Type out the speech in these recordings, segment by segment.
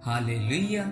Hallelujah.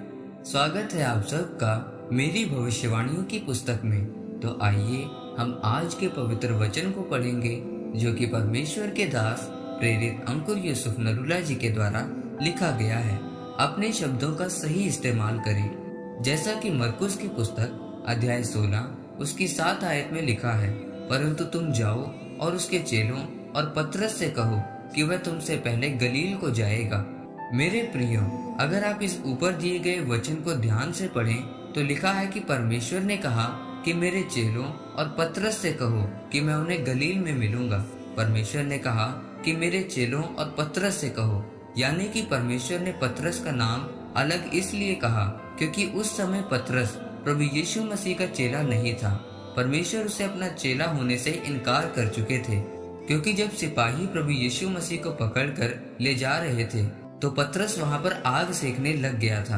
स्वागत है आप सबका मेरी भविष्यवाणियों की पुस्तक में। तो आइए हम आज के पवित्र वचन को पढ़ेंगे जो कि परमेश्वर के दास प्रेरित अंकुर यूसुफ नरूला जी के द्वारा लिखा गया है। अपने शब्दों का सही इस्तेमाल करें। जैसा कि मरकुस की पुस्तक अध्याय 16 उसकी 7 आयत में लिखा है, परंतु तुम जाओ और उसके चेलों और पतरस से कहो कि वह तुमसे पहले गलील को जाएगा। मेरे प्रियो, अगर आप इस ऊपर दिए गए वचन को ध्यान से पढ़ें तो लिखा है कि परमेश्वर ने कहा कि मेरे चेलों और पतरस से कहो कि मैं उन्हें गलील में मिलूंगा। परमेश्वर ने कहा कि मेरे चेलों और पतरस से कहो, यानी कि परमेश्वर ने पतरस का नाम अलग इसलिए कहा क्योंकि उस समय पतरस प्रभु यीशु मसीह का चेला नहीं था। परमेश्वर उसे अपना चेला होने से इनकार कर चुके थे, क्योंकि जब सिपाही प्रभु यीशु मसीह को पकड़कर ले जा रहे थे तो पतरस वहां पर आग सेकने लग गया था।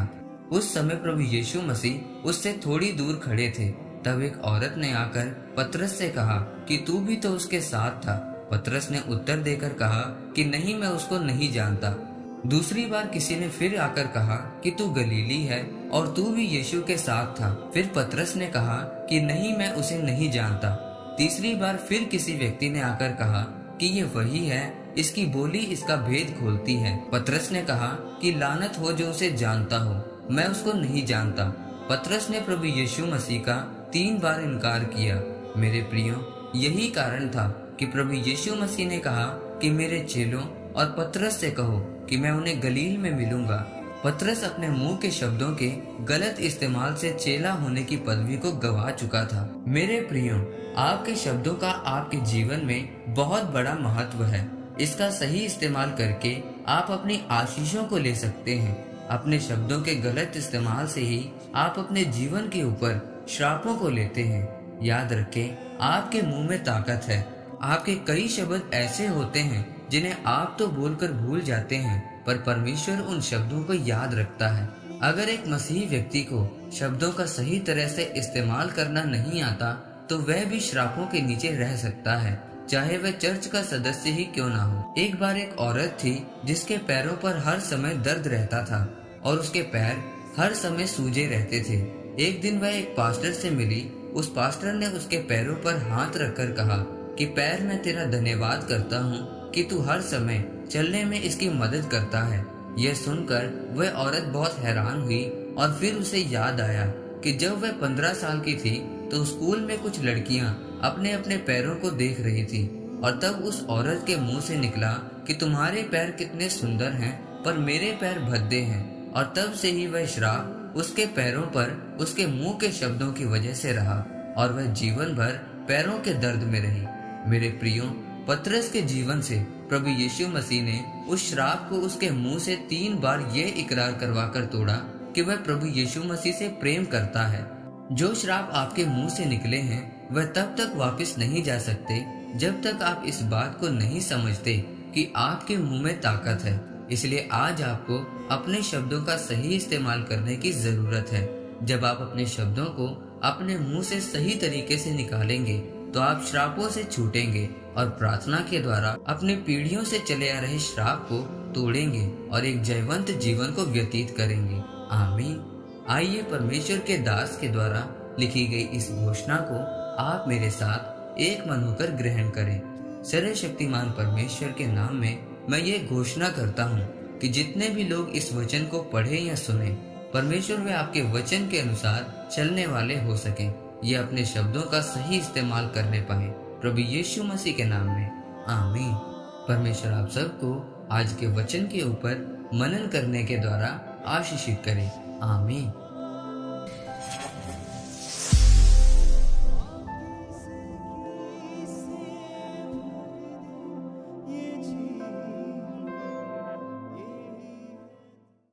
उस समय प्रभु यीशु मसीह उससे थोड़ी दूर खड़े थे। तब एक औरत ने आकर पतरस से कहा कि तू भी तो उसके साथ था। पतरस ने उत्तर देकर कहा कि नहीं, मैं उसको नहीं जानता। दूसरी बार किसी ने फिर आकर कहा कि तू गलीली है और तू भी यीशु के साथ था। फिर पतरस ने कहा कि नहीं, मैं उसे नहीं जानता। तीसरी बार फिर किसी व्यक्ति ने आकर कहा कि ये वही है, इसकी बोली इसका भेद खोलती है। पतरस ने कहा कि लानत हो जो उसे जानता हो, मैं उसको नहीं जानता। पतरस ने प्रभु यीशु मसीह का 3 बार इनकार किया। मेरे प्रियो, यही कारण था कि प्रभु यीशु मसीह ने कहा कि मेरे चेलों और पतरस से कहो कि मैं उन्हें गलील में मिलूंगा। पतरस अपने मुंह के शब्दों के गलत इस्तेमाल से चेला होने की पदवी को गवा चुका था। मेरे प्रियो, आपके शब्दों का आपके जीवन में बहुत बड़ा महत्व है। इसका सही इस्तेमाल करके आप अपनी आशीषों को ले सकते हैं। अपने शब्दों के गलत इस्तेमाल से ही आप अपने जीवन के ऊपर श्रापों को लेते हैं। याद रखें, आपके मुंह में ताकत है। आपके कई शब्द ऐसे होते हैं जिन्हें आप तो बोलकर भूल जाते हैं, पर परमेश्वर उन शब्दों को याद रखता है। अगर एक मसीही व्यक्ति को शब्दों का सही तरह से इस्तेमाल करना नहीं आता तो वह भी श्रापों के नीचे रह सकता है, चाहे वह चर्च का सदस्य ही क्यों ना हो। एक बार एक औरत थी जिसके पैरों पर हर समय दर्द रहता था और उसके पैर हर समय सूजे रहते थे। एक दिन वह एक पास्टर से मिली। उस पास्टर ने उसके पैरों पर हाथ रखकर कहा कि पैर, मैं तेरा धन्यवाद करता हूँ कि तू हर समय चलने में इसकी मदद करता है। यह सुनकर वह औरत बहुत हैरान हुई और फिर उसे याद आया कि जब वह 15 साल की थी तो स्कूल में कुछ लड़कियां अपने अपने पैरों को देख रही थी और तब उस औरत के मुंह से निकला कि तुम्हारे पैर कितने सुंदर हैं, पर मेरे पैर भद्दे हैं। और तब से ही वह श्राप उसके पैरों पर उसके मुंह के शब्दों की वजह से रहा और वह जीवन भर पैरों के दर्द में रही। मेरे प्रियो, पतरस के जीवन से प्रभु यीशु मसीह ने उस श्राप को उसके मुंह से 3 बार यह इकरार करवा कर तोड़ा कि वह प्रभु यीशु मसीह से प्रेम करता है। जो श्राप आपके मुंह से निकले हैं वह तब तक वापस नहीं जा सकते जब तक आप इस बात को नहीं समझते कि आपके मुंह में ताकत है। इसलिए आज आपको अपने शब्दों का सही इस्तेमाल करने की जरूरत है। जब आप अपने शब्दों को अपने मुंह से सही तरीके से निकालेंगे तो आप श्रापों से छूटेंगे और प्रार्थना के द्वारा अपनी पीढ़ियों से चले आ रहे श्राप को तोड़ेंगे और एक जयवंत जीवन को व्यतीत करेंगे। आमीन। आइए परमेश्वर के दास के द्वारा लिखी गई इस घोषणा को आप मेरे साथ एक मन होकर ग्रहण करें। सर्वशक्तिमान परमेश्वर के नाम में मैं ये घोषणा करता हूँ कि जितने भी लोग इस वचन को पढ़े या सुने, परमेश्वर वे आपके वचन के अनुसार चलने वाले हो सके। ये अपने शब्दों का सही इस्तेमाल करने पाए, प्रभु यीशु मसीह के नाम में। आमीन। परमेश्वर आप सबको आज के वचन के ऊपर मनन करने के द्वारा आशीषित करे। आमीन।